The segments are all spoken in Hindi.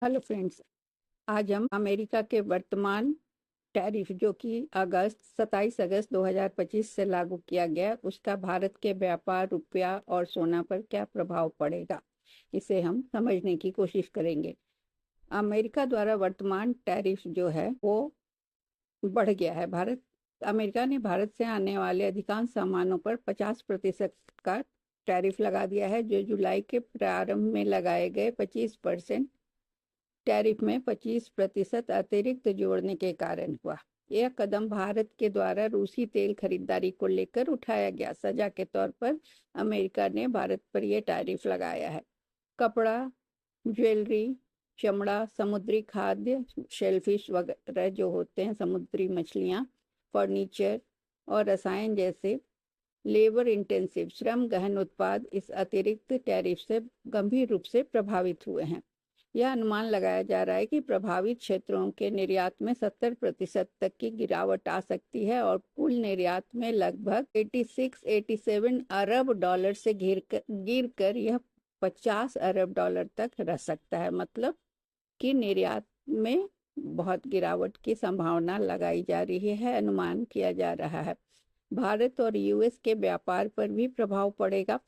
Hello friends. आज हम अमेरिका के वर्तमान टैरिफ जो कि 27 अगस्त 2025 से लागू किया गया, उसका भारत के व्यापार, रुपया और सोना पर क्या प्रभाव पड़ेगा, इसे हम समझने की कोशिश करेंगे। अमेरिका द्वारा वर्तमान टैरिफ जो है वो बढ़ गया है। अमेरिका ने भारत से आने वाले अधिकांश सामानों पर 50% का टैरिफ लगा दिया है, जो जुलाई के प्रारंभ में लगाए गए 25% टैरिफ में 25% अतिरिक्त जोड़ने के कारण हुआ। यह कदम भारत के द्वारा रूसी तेल खरीदारी को लेकर उठाया गया सजा के तौर पर अमेरिका ने भारत पर यह टैरिफ लगाया है। कपड़ा, ज्वेलरी, चमड़ा, समुद्री खाद्य, शेलफिश वगैरह जो होते हैं, समुद्री मछलियां, फर्नीचर और रसायन जैसे लेबर इंटेंसिव श्रम गहन उत्पाद इस अतिरिक्त टैरिफ से गंभीर रूप से प्रभावित हुए हैं। यह अनुमान लगाया जा रहा है कि प्रभावित क्षेत्रों के निर्यात में 70% तक की गिरावट आ सकती है और कुल निर्यात में लगभग 86-87 अरब डॉलर से गिर कर यह 50 अरब डॉलर तक रह सकता है। मतलब कि निर्यात में बहुत गिरावट की संभावना लगाई जा रही है, अनुमान किया जा रहा है। भारत और यूएस के व्यापार पर भी प्रभाव पड़ेगा।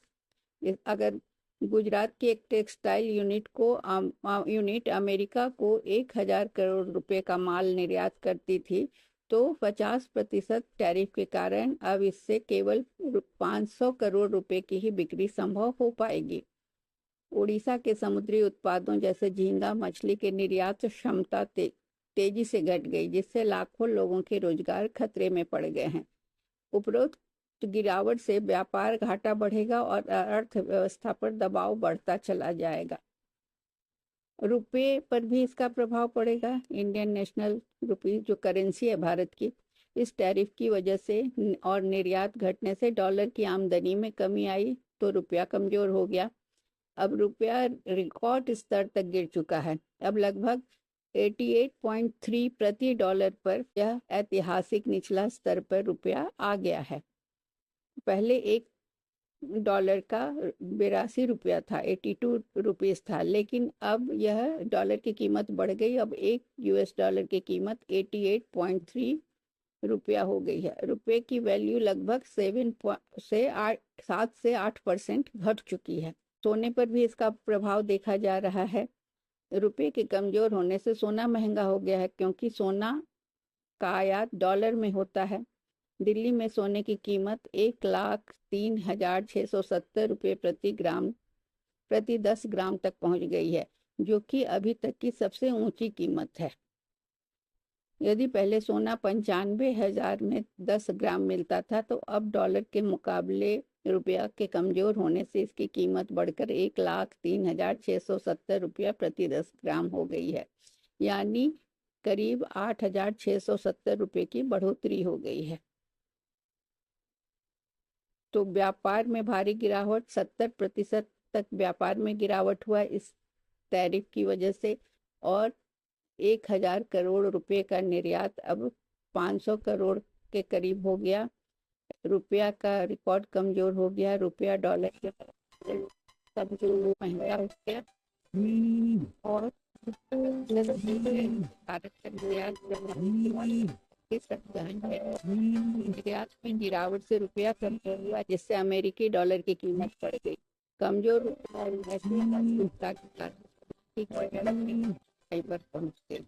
अगर गुजरात की एक टेक्सटाइल यूनिट अमेरिका को 1,000 करोड़ रुपए का माल निर्यात करती थी, तो 50% टैरिफ के कारण अब इससे केवल 500 करोड़ रुपए की ही बिक्री संभव हो पाएगी। उड़ीसा के समुद्री उत्पादों जैसे झींगा मछली के निर्यात क्षमता तेजी से घट गई, जिससे लाखों लोगों के रोजगार खतरे में पड़ गए हैं। उपरोक्त गिरावट से व्यापार घाटा बढ़ेगा और अर्थव्यवस्था पर दबाव बढ़ता चला जाएगा। रुपये पर भी इसका प्रभाव पड़ेगा। इंडियन नेशनल रुपी जो करेंसी है भारत की, इस टैरिफ की वजह से और निर्यात घटने से डॉलर की आमदनी में कमी आई, तो रुपया कमजोर हो गया। अब रुपया रिकॉर्ड स्तर तक गिर चुका है। अब लगभग 88.3 प्रति डॉलर पर यह ऐतिहासिक निचला स्तर पर रुपया आ गया है। पहले एक डॉलर का 82 रुपया था, 82 रुपीस था, लेकिन अब यह डॉलर की कीमत बढ़ गई। अब एक यूएस डॉलर की कीमत 88.3 रुपया हो गई है। रुपये की वैल्यू लगभग 7 से 8% घट चुकी है। सोने पर भी इसका प्रभाव देखा जा रहा है। रुपये के कमजोर होने से सोना महंगा हो गया है, क्योंकि सोना का आयात डॉलर में होता है। दिल्ली में सोने की कीमत 1,03,670 रुपये प्रति 10 ग्राम तक पहुंच गई है, जो कि अभी तक की सबसे ऊंची कीमत है। यदि पहले सोना 95,000 में 10 ग्राम मिलता था, तो अब डॉलर के मुकाबले रुपया के कमजोर होने से इसकी कीमत बढ़कर 1,03,670 रुपया प्रति 10 ग्राम हो गई है, यानी करीब 8,670 रुपये की बढ़ोतरी हो गई है। तो व्यापार में भारी गिरावट, 70% तक व्यापार में गिरावट हुआ इस टैरिफ की वजह से, और 1,000 करोड़ रुपए का निर्यात अब 500 करोड़ के करीब हो गया। रुपया का रिकॉर्ड कमजोर हो गया। रुपया डॉलर के कमजोर महंगा हो गया और भारत का निर्यात में गिरावट से रुपया कमजोर हुआ, जिससे अमेरिकी डॉलर की कीमत बढ़ गई। कमजोर रुपया के कारण फाइबर पहुंच गई।